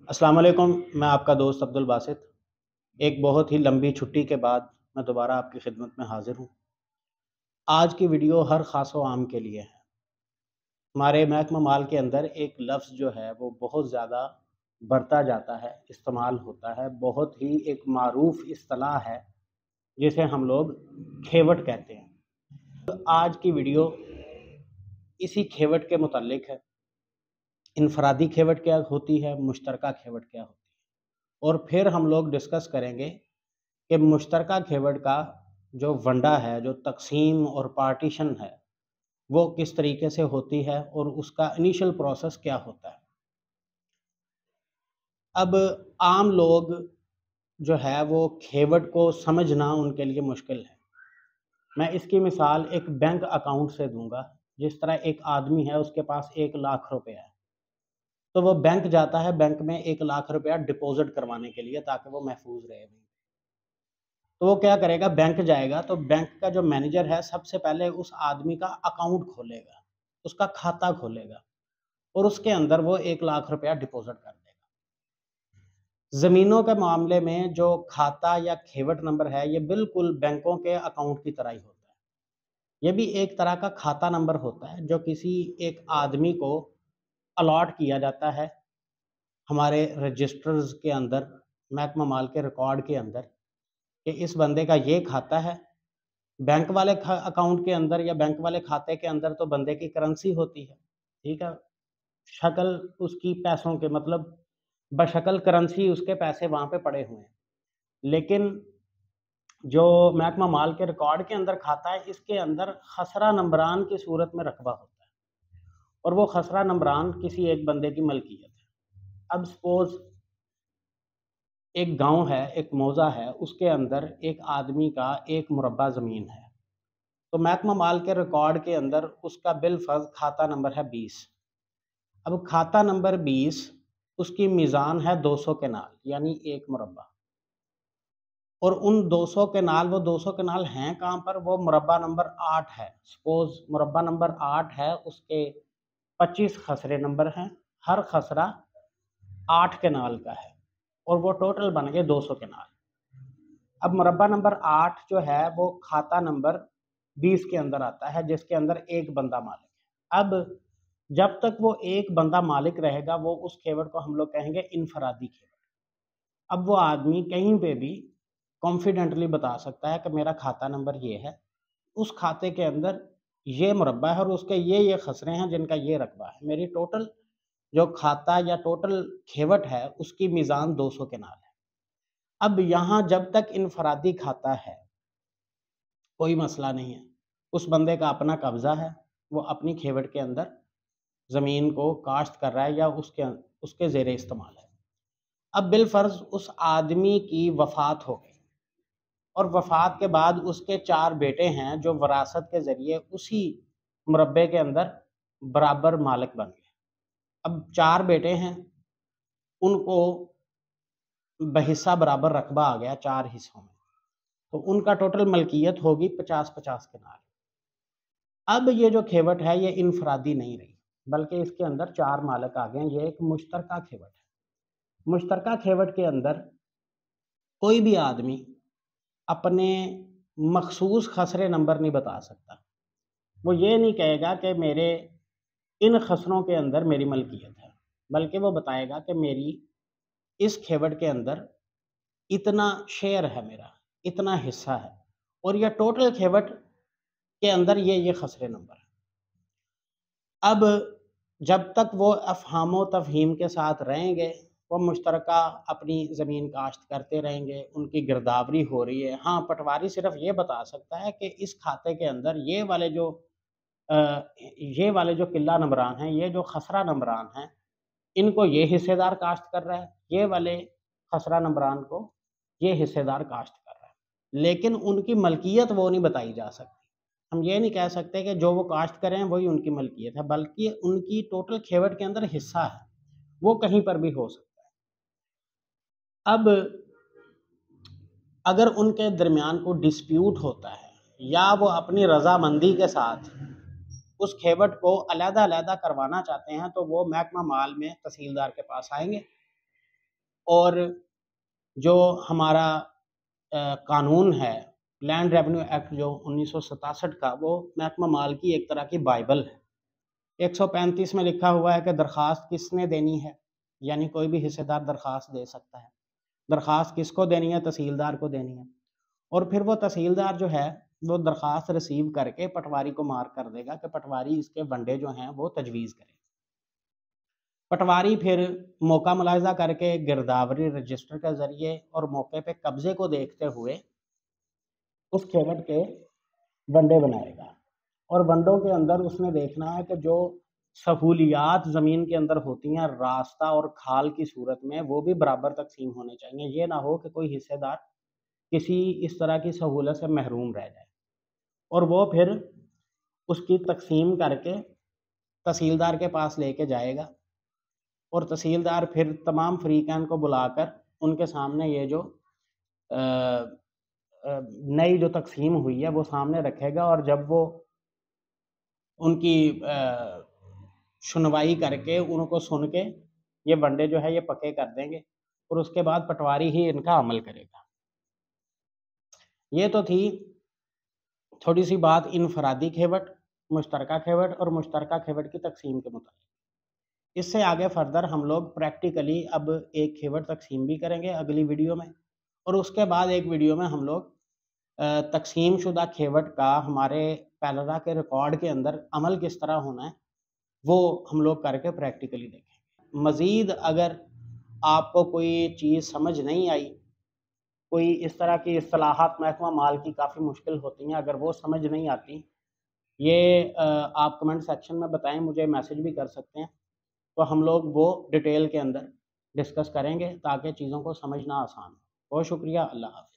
अस्सलाम वालेकुम। मैं आपका दोस्त अब्दुल बासित। एक बहुत ही लंबी छुट्टी के बाद मैं दोबारा आपकी खिदमत में हाज़िर हूँ। आज की वीडियो हर ख़ास व आम के लिए है। हमारे महकमा माल के अंदर एक लफ्ज़ जो है वो बहुत ज़्यादा बरता जाता है, इस्तेमाल होता है, बहुत ही एक मारूफ़ इस्तिलाह है जिसे हम लोग खेवट कहते हैं। तो आज की वीडियो इसी खेवट के मुताल्लिक़ है। इनफ़रादी खेवट क्या होती है, मुश्तरका खेवट क्या होती है, और फिर हम लोग डिस्कस करेंगे कि मुश्तरका खेवट का जो वंडा है, जो तक़सीम और पार्टीशन है, वो किस तरीके से होती है और उसका इनिशियल प्रोसेस क्या होता है। अब आम लोग जो है वो खेवट को समझना उनके लिए मुश्किल है। मैं इसकी मिसाल एक बैंक अकाउंट से दूँगा। जिस तरह एक आदमी है, उसके पास 1 लाख रुपए है, तो वो बैंक जाता है, बैंक में 1 लाख रुपया डिपॉज़िट करवाने के लिए ताकि वो महफ़ूज़ रहे। तो वो क्या करेगा, बैंक जाएगा तो बैंक का जो मैनेजर है सबसे पहले उस आदमी का अकाउंट खोलेगा, उसका खाता खोलेगा और उसके अंदर वो 1 लाख रुपया डिपॉज़िट कर देगा। ज़मीनों के मामले में जो खाता या खेवट नंबर है, ये बिल्कुल बैंकों के अकाउंट की तरह ही होता है। ये भी एक तरह का खाता नंबर होता है जो किसी एक आदमी को अलॉट किया जाता है हमारे रजिस्टर्स के अंदर, महकमा माल के रिकॉर्ड के अंदर, कि इस बंदे का ये खाता है। बैंक वाले अकाउंट के अंदर या बैंक वाले खाते के अंदर तो बंदे की करेंसी होती है, ठीक है? शक्ल उसकी पैसों के मतलब बशक्ल करेंसी उसके पैसे वहाँ पे पड़े हुए हैं। लेकिन जो महकमा माल के रिकॉर्ड के अंदर खाता है, इसके अंदर खसरा नंबरान की सूरत में रकबा होता है और वो खसरा नंबरान किसी एक बंदे की मलकियत है। अब सपोज़ एक गाँव है, एक मौज़ा है, उसके अंदर एक आदमी का 1 मुरब्बा ज़मीन है। तो महकमा माल के रिकॉर्ड के अंदर उसका बिलफ़र्ज़ खाता नंबर है 20। अब खाता नंबर 20, उसकी मीज़ान है 200 केनाल यानी 1 मुरब्बा, और उन 200 केनाल, वो 200 केनाल हैं कहाँ पर? वो मुरब्बा नंबर 8 है। सपोज़ मुरब्बा नंबर 8 है, उसके 25 खसरे नंबर हैं, हर खसरा 8 केनाल का है और वो टोटल बन गए 200 केनाल। अब मुरब्बा नंबर 8 जो है वो खाता नंबर 20 के अंदर आता है, जिसके अंदर एक बंदा मालिक है। अब जब तक वो एक बंदा मालिक रहेगा, वो उस खेवट को हम लोग कहेंगे इनफरादी खेवट। अब वो आदमी कहीं पे भी कॉन्फिडेंटली बता सकता है कि मेरा खाता नंबर ये है, उस खाते के अंदर ये मुरब्बा है और उसके ये खसरे हैं जिनका ये रकबा है। मेरी टोटल जो खाता या टोटल खेवट है, उसकी मीज़ान 200 केनाल है। अब यहाँ जब तक इनफरादी खाता है, कोई मसला नहीं है। उस बंदे का अपना कब्ज़ा है, वो अपनी खेवट के अंदर ज़मीन को काश्त कर रहा है या उसके ज़ेरे इस्तेमाल है। अब बिलफ़र्ज़ उस आदमी की वफ़ात हो गई और वफ़ात के बाद उसके 4 बेटे हैं जो विरासत के ज़रिए उसी मुरब्बे के अंदर बराबर मालिक बन गए। अब 4 बेटे हैं, उनको बहिस्सा बराबर रकबा आ गया 4 हिस्सों में, तो उनका टोटल मलकियत होगी 50-50 केनाल। अब ये जो खेवट है ये इनफरादी नहीं रही, बल्कि इसके अंदर 4 मालिक आ गए हैं। ये एक मुश्तरका खेवट है। मुश्तरका खेवट के अंदर कोई भी आदमी अपने मखसूस खसरे नंबर नहीं बता सकता। वो ये नहीं कहेगा कि मेरे इन खसरों के अंदर मेरी मलकियत है, बल्कि वो बताएगा कि मेरी इस खेवट के अंदर इतना शेयर है मेरा, इतना हिस्सा है और ये टोटल खेवट के अंदर ये खसरे नंबर हैं। अब जब तक वो अफ़हाम व तफ़हीम के साथ रहेंगे, वो मुश्तरका अपनी ज़मीन काश्त करते रहेंगे, उनकी गिरदावरी हो रही है। हाँ, पटवारी सिर्फ़ ये बता सकता है कि इस खाते के अंदर अ, ये वाले जो किल्ला नंबरान हैं, ये जो खसरा नंबरान हैं, इनको ये हिस्सेदार काश्त कर रहा है, ये वाले खसरा नंबरान को ये हिस्सेदार काश्त कर रहा है। लेकिन उनकी मलकियत वो नहीं बताई जा सकती। हम ये नहीं कह सकते कि जो वो काश्त कर रहे हैं वही उनकी मलकियत है, बल्कि उनकी टोटल खेवट के अंदर हिस्सा है, वो कहीं पर भी हो सकता है। अब अगर उनके दरमियान कोई डिस्प्यूट होता है या वो अपनी रज़ामंदी के साथ उस खेवट को अलहदा-अलहदा करवाना चाहते हैं, तो वो महकमा माल में तहसीलदार के पास आएँगे और जो हमारा कानून है लैंड रेवेन्यू एक्ट जो 1967 का, वो महकमा माल की एक तरह की बाइबल है। 135 में लिखा हुआ है कि दरख्वास्त किसने देनी है, यानी कोई भी हिस्सेदार दरख्वास्त दे सकता है। दरख्वास्त किसको देनी है? तहसीलदार को देनी है। और फिर वो तहसीलदार जो है वो दरख्वास्त रिसीव करके पटवारी को मार्क कर देगा कि पटवारी इसके वंडे जो हैं वो तजवीज़ करे। पटवारी फिर मौका मुलाहिजा करके गिरदावरी रजिस्टर के ज़रिए और मौके पे कब्ज़े को देखते हुए उस खेवट के वंडे बनाएगा। और वंडों के अंदर उसने देखना है कि जो सहूलियात ज़मीन के अंदर होती हैं रास्ता और खाल की सूरत में, वो भी बराबर तकसीम होने चाहिए। ये ना हो कि कोई हिस्सेदार किसी इस तरह की सहूलत से महरूम रह जाए। और वो फिर उसकी तकसीम करके तहसीलदार के पास लेके जाएगा और तहसीलदार फिर तमाम फ़रीक़ैन को बुलाकर उनके सामने ये जो नई जो तकसीम हुई है वो सामने रखेगा। और जब वो उनकी सुनवाई करके उनको सुन के ये वंडे जो है ये पक्के कर देंगे और उसके बाद पटवारी ही इनका अमल करेगा। ये तो थी थोड़ी सी बात इनफरादी खेवट, मुश्तरका खेवट और मुश्तरका खेवट की तकसीम के मुताबिक। इससे आगे फर्दर हम लोग प्रैक्टिकली अब एक खेवट तकसीम भी करेंगे अगली वीडियो में, और उसके बाद एक वीडियो में हम लोग तकसीम शुदा खेवट का हमारे पैलरा के रिकॉर्ड के अंदर अमल किस तरह होना है वो हम लोग करके प्रैक्टिकली देखेंगे। मज़ीद अगर आपको कोई चीज़ समझ नहीं आई, कोई इस तरह की इस्तिलाहात महकमा माल की काफ़ी मुश्किल होती हैं, अगर वो समझ नहीं आती, ये आप कमेंट सेक्शन में बताएं, मुझे मैसेज भी कर सकते हैं, तो हम लोग वो डिटेल के अंदर डिस्कस करेंगे ताकि चीज़ों को समझना आसान हो। बहुत शुक्रिया, अल्लाह हाफ़िज़।